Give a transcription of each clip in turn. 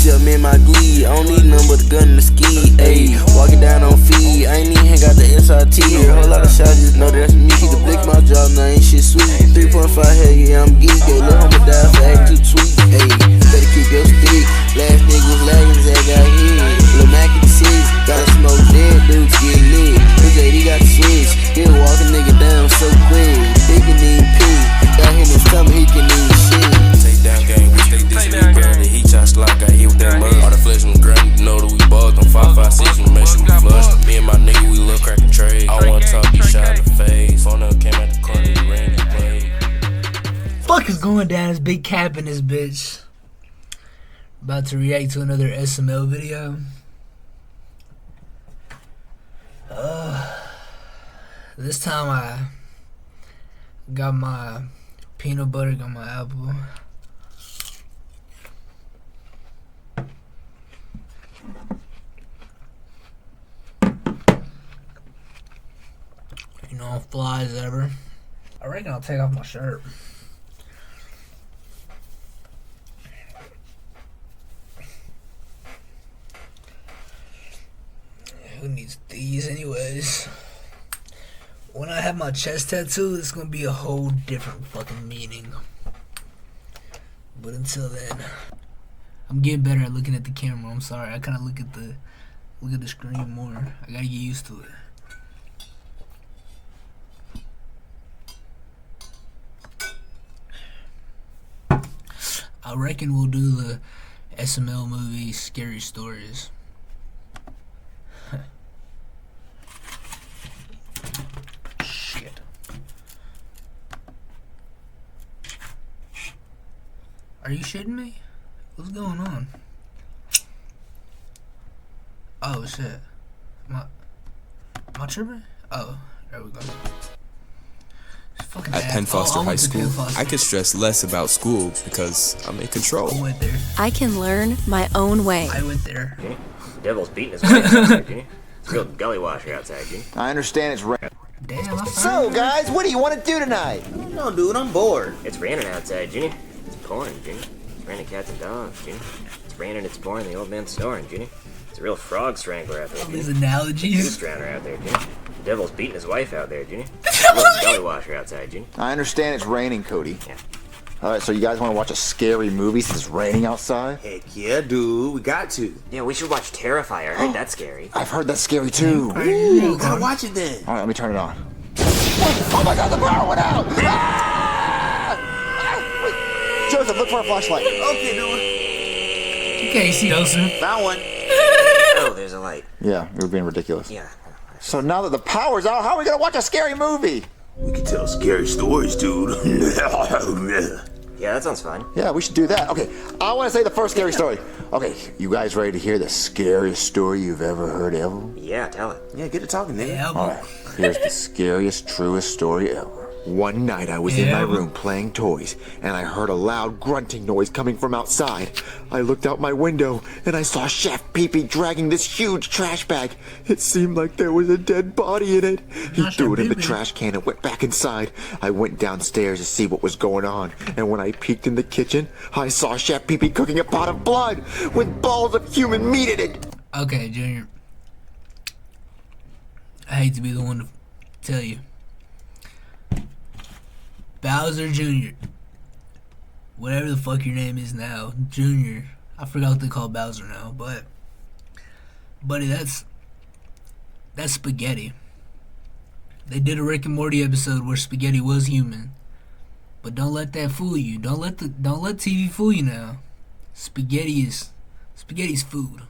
up me and my glee. I don't need nothing but a gun and a ski. Ayy, walking down on feet. I ain't even hang got the SRT. A whole lot of shots, just know that's me. The blick my jaw, now ain't shit sweet. 3.5 hell yeah, I'm geek. Yo, little homie die for acting too sweet. Ayy, better keep your stick. Last nigga was lagging, Zach got hit. Lil' Mac at the 6, gotta smoke dead, dudes get lit. His AD got the switch, he'll walk a nigga down so quick. He can need pee, got him in his stomach, he can need shit. Take down gang, we stay distant, girl. The heat shot slot, got hit with that mud. All the flesh on the ground, you know that we bugged on 556, we make sure we flush. Me and my nigga, we look crackin' trade. I wanna talk, you shot in the face. Phone up came out the corner, he ran and played. Fuck is going down? This big cap in this bitch. About to react to another SML video. This time I got my peanut butter, got my apple. You know, fly as ever. I reckon I'll take off my shirt. Who needs these anyways? When I have my chest tattoo, it's gonna be a whole different fucking meaning. But until then, I'm getting better at looking at the camera. I'm sorry, I kind of look at the screen more. I gotta get used to it. I reckon we'll do the SML movie Scary Stories. Shit. Are you shitting me? What's going on? Oh shit. Am I tripping? Oh, there we go. At Penn Foster High School, I could stress less about school because I'm in control. I went there. I can learn my own way. I went there. Ginny, the devil's beating his wife outside, Ginny. It's a real gully washer outside, Ginny. I understand it's raining. Damn, I So, guys, what do you want to do tonight? No, dude, I'm bored. It's raining outside, Ginny. It's pouring, Ginny. It's raining cats and dogs, Ginny. It's raining, it's pouring, the old man's snoring, Ginny. It's a real frog strangler out there, all Ginny. these Goose analogies. drowner out there, Ginny. The devil's beating his wife out there, Ginny. It's a real gully washer outside, Ginny. I understand it's raining, Cody. Yeah. All right, so you guys want to watch a scary movie since it's raining outside? Heck yeah, dude, we got to. Yeah, we should watch Terrifier. I heard that's scary. I've heard that's scary too. Ooh, gotta watch it then. All right, let me turn it on. Oh my God, the power went out! Ah! Wait, Joseph, look for a flashlight. Okay, dude. You can't see Joseph. Found one. Oh, there's a light. Yeah, you're being ridiculous. Yeah. So now that the power's out, how are we gonna watch a scary movie? We can tell scary stories, dude. Yeah, that sounds fun. Yeah, we should do that. Okay, I want to say the first scary story. Okay, you guys ready to hear the scariest story you've ever heard ever? Yeah, tell it. Yeah, get to talking, nigga. Yeah, All right, here's the scariest, truest story ever. One night I was in my room playing toys, and I heard a loud grunting noise coming from outside. I looked out my window, and I saw Chef Pee-Pee dragging this huge trash bag. It seemed like there was a dead body in it. He threw it in the trash can and went back inside. I went downstairs to see what was going on, and when I peeked in the kitchen, I saw Chef Pee-Pee cooking a pot of blood with balls of human meat in it. Okay, Junior. I hate to be the one to tell you. Bowser Jr. Whatever the fuck your name is now, Junior. I forgot what they call Bowser now, but buddy, that's Spaghetti. They did a Rick and Morty episode where Spaghetti was human. But don't let that fool you. Don't let TV fool you now. Spaghetti's food,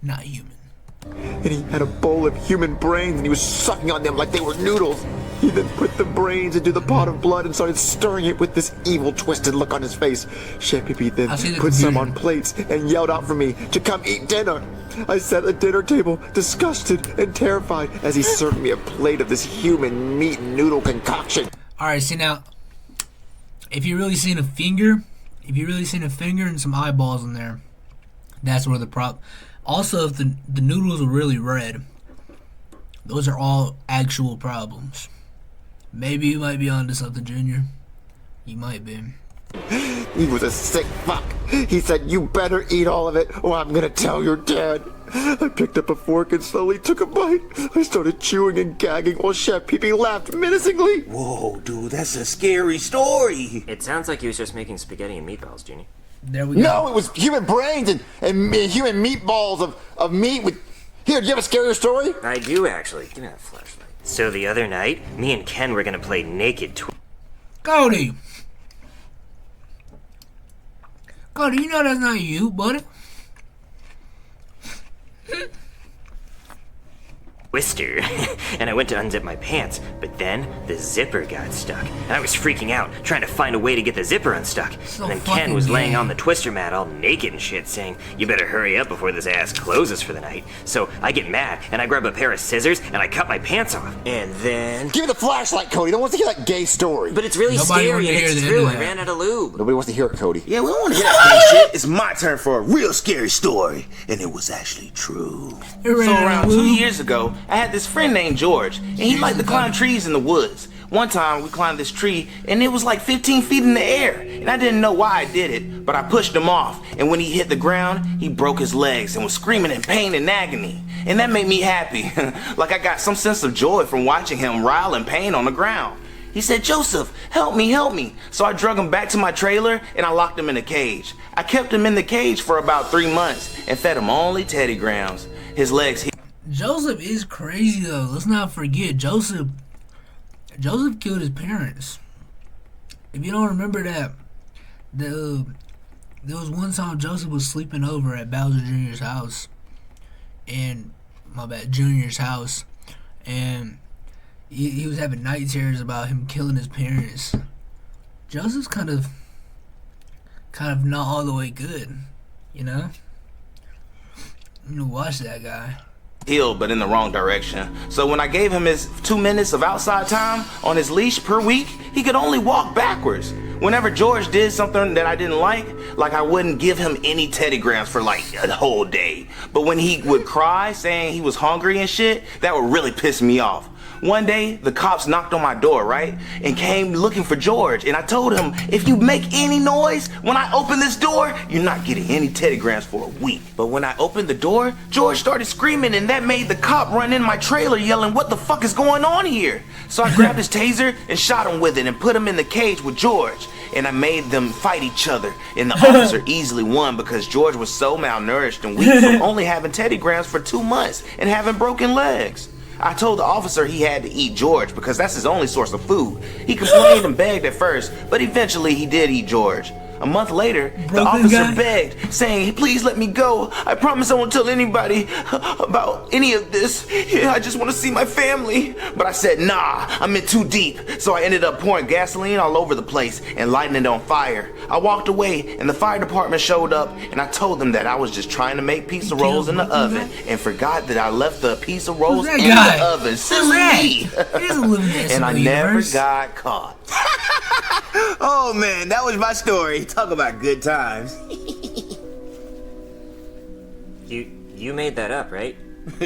not human. And he had a bowl of human brains and he was sucking on them like they were noodles. He then put the brains into the pot of blood and started stirring it with this evil, twisted look on his face. Chef Pee-Pee then put some on plates and yelled out for me to come eat dinner. I sat at the dinner table, disgusted and terrified, as he served me a plate of this human meat noodle concoction. Alright, see now, if you really seen a finger and some eyeballs in there, that's where the problem. Also, if the noodles are really red, those are all actual problems. Maybe you might be onto something, Junior. You might be. He was a sick fuck. He said, "You better eat all of it or I'm gonna tell your dad." I picked up a fork and slowly took a bite. I started chewing and gagging while Chef Pee-Pee laughed menacingly. Whoa, dude, that's a scary story. It sounds like he was just making spaghetti and meatballs, Junior. There we go. No, it was human brains and human meatballs of meat with... Here, do you have a scarier story? I do, actually. Give me that flashlight. So the other night, me and Ken were gonna play naked Cody, you know that's not you, buddy. Twister, and I went to unzip my pants, but then the zipper got stuck, and I was freaking out, trying to find a way to get the zipper unstuck. So and then Ken was fucking laying gay. on the Twister mat all naked and shit, saying, "You better hurry up before this ass closes for the night." So I get mad, and I grab a pair of scissors, and I cut my pants off. And then... Give me the flashlight, Cody. No one wants to hear that gay story. But it's really Nobody scary, wanted to and hear it's the true. end I of that. ran out of lube. Nobody wants to hear it, Cody. Yeah, we don't want to hear that gay shit. It's my turn for a real scary story, and it was actually true. It ran So out of around 2 lube. years ago, I had this friend named George, and he liked to climb trees in the woods. One time, we climbed this tree, and it was like 15 feet in the air, and I didn't know why I did it, but I pushed him off, and when he hit the ground, he broke his legs and was screaming in pain and agony, and that made me happy. Like I got some sense of joy from watching him writhe in pain on the ground. He said, "Joseph, help me, help me." So I drug him back to my trailer, and I locked him in a cage. I kept him in the cage for about 3 months, and fed him only Teddy Grahams. His legs... Joseph is crazy though. Let's not forget Joseph killed his parents. If you don't remember that, there was one time Joseph was sleeping over at Bowser Jr.'s house, and Junior's house, and he was having night terrors about him killing his parents. Joseph's kind of not all the way good, you know. You watch that guy. Healed, but in the wrong direction. So when I gave him his 2 minutes of outside time on his leash per week, he could only walk backwards. Whenever George did something that I didn't like I wouldn't give him any Teddy Grahams for like a whole day. But when he would cry saying he was hungry and shit, that would really piss me off. One day, the cops knocked on my door, right? And came looking for George. And I told him, if you make any noise when I open this door, you're not getting any Teddy Grahams for a week. But when I opened the door, George started screaming, and that made the cop run in my trailer yelling, "What the fuck is going on here?" So I grabbed his taser and shot him with it and put him in the cage with George. And I made them fight each other. And the officer easily won because George was so malnourished and weak from only having Teddy Grahams for 2 months and having broken legs. I told the officer he had to eat George because that's his only source of food. He complained and begged at first, but eventually he did eat George. A month later, the officer begged, saying, "Please let me go. I promise I won't tell anybody about any of this. I just want to see my family." But I said, "Nah, I'm in too deep." So I ended up pouring gasoline all over the place and lighting it on fire. I walked away, and the fire department showed up, and I told them that I was just trying to make pizza rolls in the oven and forgot that I left the pizza rolls in the oven. Silly me. And I never got caught. Oh man, that was my story. Talk about good times. You made that up, right?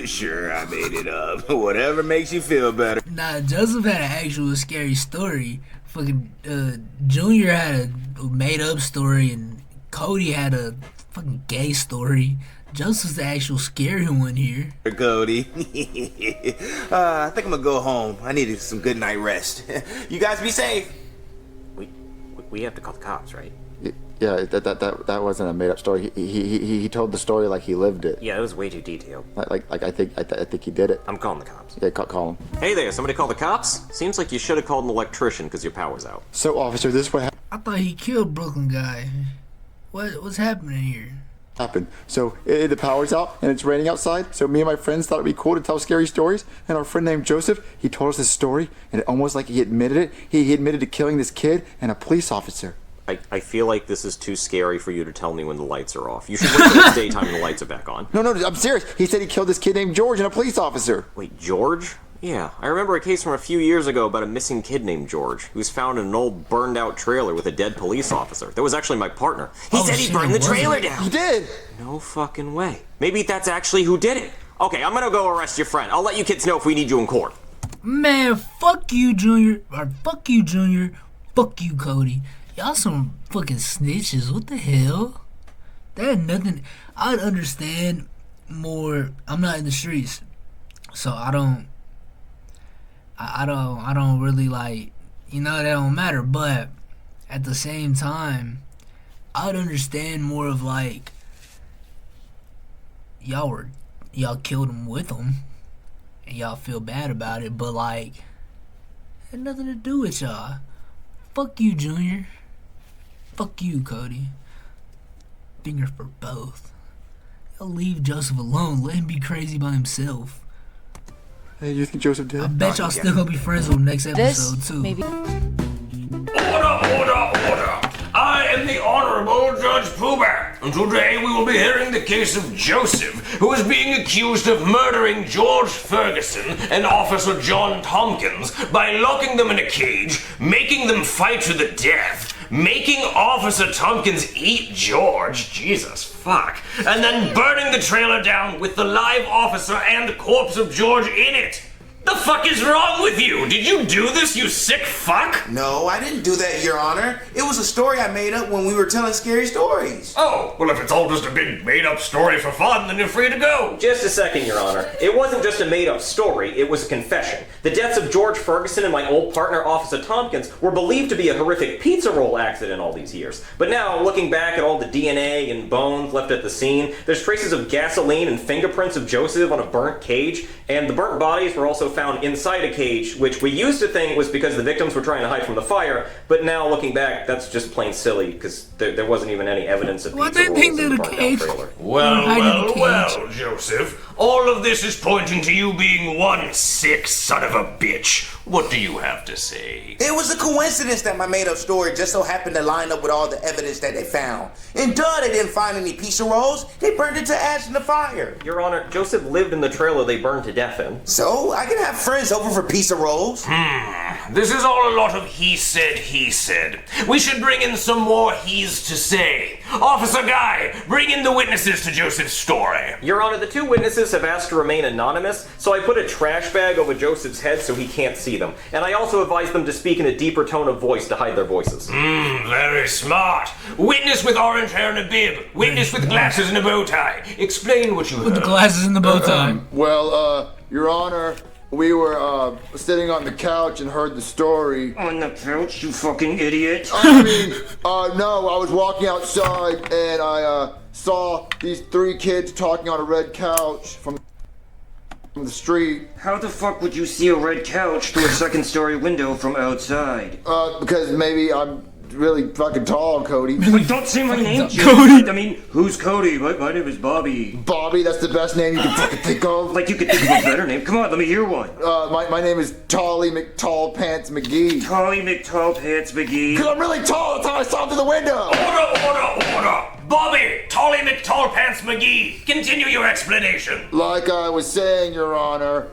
Sure, I made it up. Whatever makes you feel better. Nah, Joseph had an actual scary story. Fucking Junior had a made up story, and Cody had a fucking gay story. Joseph's the actual scary one here. Cody. I think I'm gonna go home. I needed some good night rest. You guys be safe. We have to call the cops, right? Yeah, that wasn't a made up story. He told the story like he lived it. Yeah, it was way too detailed. Like I think he did it. I'm calling the cops. Yeah, call him. Hey there, somebody call the cops? Seems like you should have called an electrician because your power's out. So, officer, this is what I thought he killed Brooklyn guy. What's happening here? happened. So the power's out and it's raining outside. So me and my friends thought it'd be cool to tell scary stories. And our friend named Joseph, he told us this story, and it almost like he admitted it. He admitted to killing this kid and a police officer. I feel like this is too scary for you to tell me when the lights are off. You should wait till it's daytime and the lights are back on. No, I'm serious. He said he killed this kid named George and a police officer. Wait, George? Yeah, I remember a case from a few years ago about a missing kid named George, who was found in an old burned-out trailer with a dead police officer. That was actually my partner. He said he burned the trailer down. He did. No fucking way. Maybe that's actually who did it. Okay, I'm gonna go arrest your friend. I'll let you kids know if we need you in court. Man, fuck you, Junior. Or fuck you, Junior. Fuck you, Cody. Y'all some fucking snitches. What the hell? That had nothing. I'd understand more. I'm not in the streets, so I don't really like, you know, that don't matter. But at the same time, I'd understand more of like, y'all killed him with him, and y'all feel bad about it, but like, it had nothing to do with y'all. Fuck you, Junior. Fuck you, Cody. Finger for both. Y'all leave Joseph alone. Let him be crazy by himself. Hey, you think Joseph did? I bet y'all still gonna be friends with him next episode, too. Maybe. Order! I am the Honorable Judge Poober, and today we will be hearing the case of Joseph, who is being accused of murdering George Ferguson and Officer John Tompkins by locking them in a cage, making them fight to the death, making Officer Tompkins eat George, Jesus fuck, and then burning the trailer down with the live officer and corpse of George in it. The fuck is wrong with you? Did you do this, you sick fuck? No, I didn't do that, Your Honor. It was a story I made up when we were telling scary stories. Oh, well, if it's all just a big made-up story for fun, then you're free to go. Just a second, Your Honor. It wasn't just a made-up story, it was a confession. The deaths of George Ferguson and my old partner, Officer Tompkins, were believed to be a horrific pizza roll accident all these years. But now, looking back at all the DNA and bones left at the scene, there's traces of gasoline and fingerprints of Joseph on a burnt cage, and the burnt bodies were also found inside a cage, which we used to think was because the victims were trying to hide from the fire, but now looking back, that's just plain silly, because there wasn't even any evidence of pizza rolls in the burnt out trailer. Well, Joseph. All of this is pointing to you being one sick son of a bitch. What do you have to say? It was a coincidence that my made-up story just so happened to line up with all the evidence that they found. And duh, they didn't find any pizza rolls. They burned it to ash in the fire. Your Honor, Joseph lived in the trailer they burned to death in. So, I can have friends over for pizza rolls. This is all a lot of he said. We should bring in some more he's to say. Officer Guy, bring in the witnesses to Joseph's story. Your Honor, the two witnesses have asked to remain anonymous, so I put a trash bag over Joseph's head so he can't see them. And I also advised them to speak in a deeper tone of voice to hide their voices. Very smart. Witness with orange hair and a bib. Witness with glasses and a bow tie. Explain what you heard. With the glasses and the bow tie. Your Honor, we were sitting on the couch and heard the story. On the couch, you fucking idiot? No, I was walking outside and I saw these three kids talking on a red couch from the street. How the fuck would you see a red couch through a second-story window from outside? Because maybe I'm really fucking tall, Cody. Don't say my name, Cody. I mean, who's Cody? My name is Bobby. Bobby, that's the best name you can fucking think of. Like you could think of a better name. Come on, let me hear one. My name is Tolly McTallpants McGee. Tolly McTallpants McGee. Because I'm really tall, that's how I saw through the window. Order! Bobby, Tolly McTallpants McGee, continue your explanation. Like I was saying, Your Honor,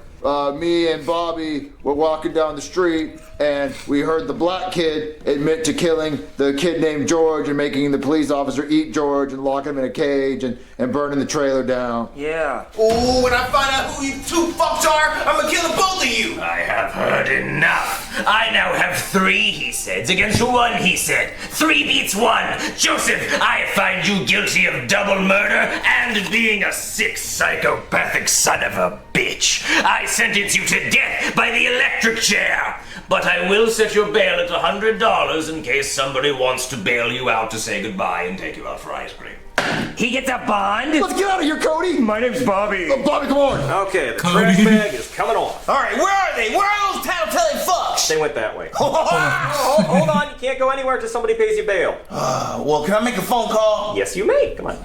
me and Bobby were walking down the street and we heard the black kid admit to killing the kid named George and making the police officer eat George and lock him in a cage and burning the trailer down. Yeah. Oh, when I find out who you two fucks are, I'm gonna kill both of you. I have heard enough. I now have 3 he saids against 1 he said. 3 beats 1. Joseph, I find you guilty of double murder and being a sick psychopathic son of a bitch. I sentence you to death by the electric chair. But I will set your bail at $100 in case somebody wants to bail you out to say goodbye and take you out for ice cream. He gets a bond? Let's get out of here, Cody! My name's Bobby. Bobby, come on! Okay, the trash bag is coming off. Alright, where are they? Where are those tattletale fucks? They went that way. Hold on, you can't go anywhere until somebody pays you bail. Well, can I make a phone call? Yes, you may. Come on.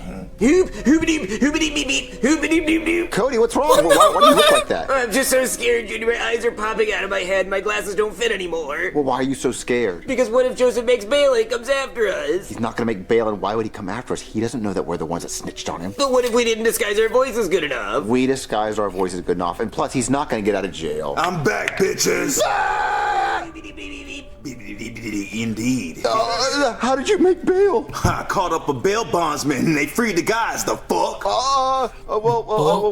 Cody, what's wrong? Why do you look like that? I'm just so scared, Junior. My eyes are popping out of my head. My glasses don't fit anymore. Well, why are you so scared? Because what if Joseph makes bail and comes after us? He's not gonna make bail, and why would he come after us? He doesn't know that we're the ones that snitched on him. But what if we didn't disguise our voices good enough? We disguised our voices good enough, and plus, he's not gonna get out of jail. I'm back, bitches! Indeed. How did you make bail? I caught up a bail bondsman and they freed the guys, the fuck. Well,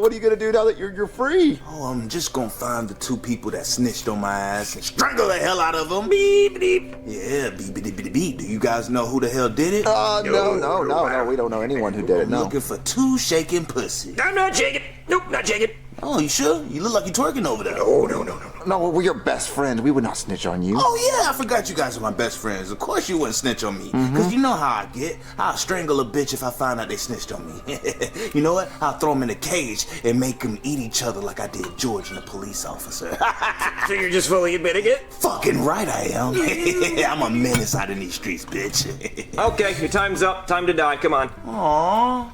what are you gonna do now that you're free? Oh, I'm just gonna find the 2 people that snitched on my ass and strangle the hell out of them. Beep, beep. Yeah, beep, beep, beep, beep. Do you guys know who the hell did it? No, we don't know anyone who did it, no. Looking for 2 shaking pussies. I'm not shaking. Nope, not shaking. Oh, you sure? You look like you're twerking over there. No, we're your best friends. We would not snitch on you. Oh, yeah, I forgot you guys are my best friends. Of course you wouldn't snitch on me. Because you know how I get. I'll strangle a bitch if I find out they snitched on me. You know what? I'll throw them in a cage and make them eat each other like I did George and the police officer. So you're just fully admitting it? Fucking right I am. I'm a menace out in these streets, bitch. Okay, your time's up. Time to die. Come on. Aww.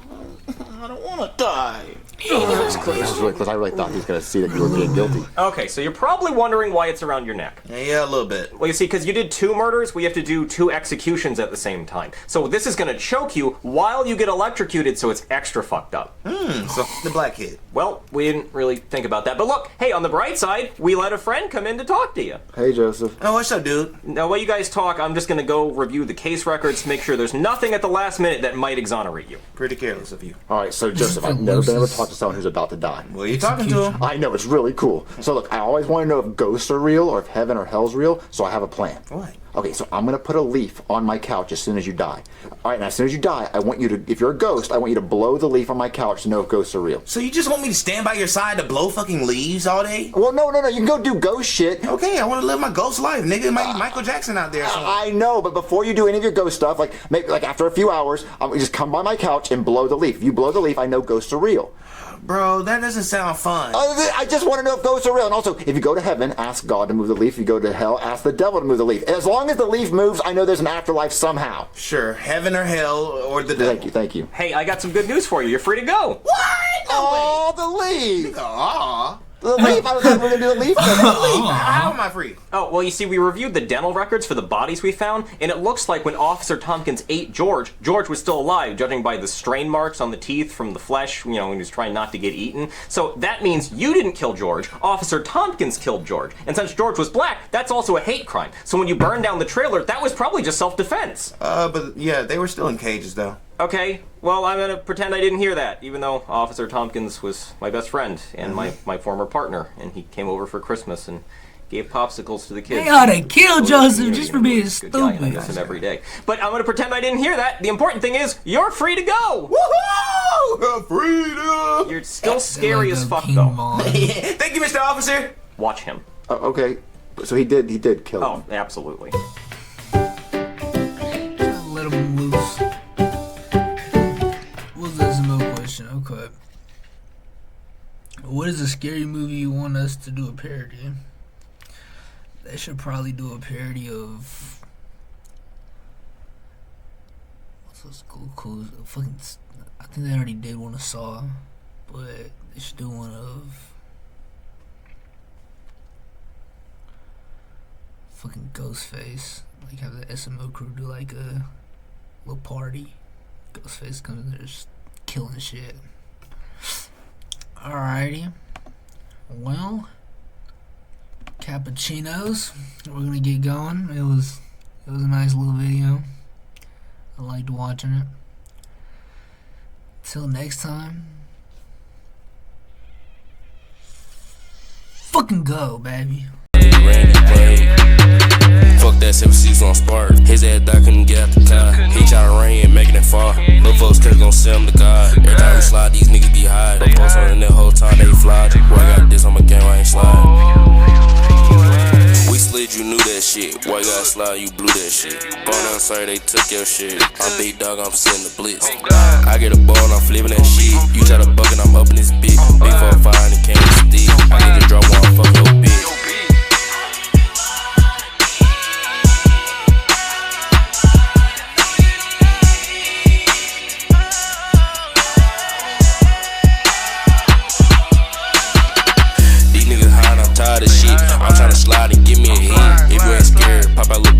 I don't want to die. That was really close. I really thought he was going to see that you were being guilty. Okay, so you're probably wondering why it's around your neck. Yeah, a little bit. Well, you see, because you did 2 murders, we have to do 2 executions at the same time. So this is going to choke you while you get electrocuted, so it's extra fucked up. So the black kid. Well, we didn't really think about that. But look, hey, on the bright side, we let a friend come in to talk to you. Hey, Joseph. Oh, what's up, dude? Now, while you guys talk, I'm just going to go review the case records, make sure there's nothing at the last minute that might exonerate you. Pretty careless of you. All right, so Joseph, I've never been able to talk to someone who's about to die. Well, you're talking to him. I know, it's really cool. So look, I always want to know if ghosts are real or if heaven or hell's real, so I have a plan. What? Okay, so I'm going to put a leaf on my couch as soon as you die. All right, and as soon as you die, I want you to, if you're a ghost, I want you to blow the leaf on my couch to know if ghosts are real. So you just want me to stand by your side to blow fucking leaves all day? Well, no, you can go do ghost shit. Okay, I want to live my ghost life, nigga. Michael Jackson out there. I know, but before you do any of your ghost stuff, maybe after a few hours, just come by my couch and blow the leaf. If you blow the leaf, I know ghosts are real. Bro, that doesn't sound fun. I just want to know if ghosts are real. And also, if you go to heaven, ask God to move the leaf. If you go to hell, ask the devil to move the leaf. As long as the leaf moves, I know there's an afterlife somehow. Sure, heaven or hell or the devil. Thank you. Hey, I got some good news for you. You're free to go. What? Oh, the leaf. Aw. The leaf. I was like, we're going to do the leaf. How am I free? Oh, well, you see, we reviewed the dental records for the bodies we found, and it looks like when Officer Tompkins ate George was still alive, judging by the strain marks on the teeth from the flesh, when he was trying not to get eaten. So that means you didn't kill George. Officer Tompkins killed George. And since George was black, that's also a hate crime. So when you burned down the trailer, that was probably just self-defense. But yeah, they were still in cages, though. Okay, well, I'm gonna pretend I didn't hear that, even though Officer Tompkins was my best friend and my former partner, and he came over for Christmas and gave popsicles to the kids. They ought to kill Joseph just for being stupid. I miss him every day. But I'm gonna pretend I didn't hear that. The important thing is, you're free to go! Woohoo! Freedom! You're still scary as fuck, though. Thank you, Mr. Officer! Watch him. Okay, so he did kill him. Oh, absolutely. Let him loose. What's this no question? Okay. What is a scary movie you want us to do a parody? They should probably do a parody of what's cool fucking. I think they already did one of Saw, but they should do one of fucking Ghostface. Like have the SMO crew do like a little party. Ghostface comes in there just killing shit. Alrighty. Well, cappuccinos. We're gonna get going. It was a nice little video. I liked watching it. Till next time. Fucking go, baby. Fuck that 7 C's on spark. His ass died, couldn't get out the car. He tryna rain and making it fall. No folks couldn't gon' sell him to God. Every time we slide, these niggas be high. No post on the whole time they fly. Boy, I got this on my game, I ain't slide. We slid, you knew that shit. Boy, got slide, you blew that shit. Born on sorry, they took your shit. I'm big dog, I'm sitting the blitz. I get a ball and I'm flipping that shit. You try to buck and I'm up in this bitch. Big 4-5 and it came with stick. I need to drop one, fuck your bitch. I'm tryna slide and give me a hit. If you ain't scared, pop out.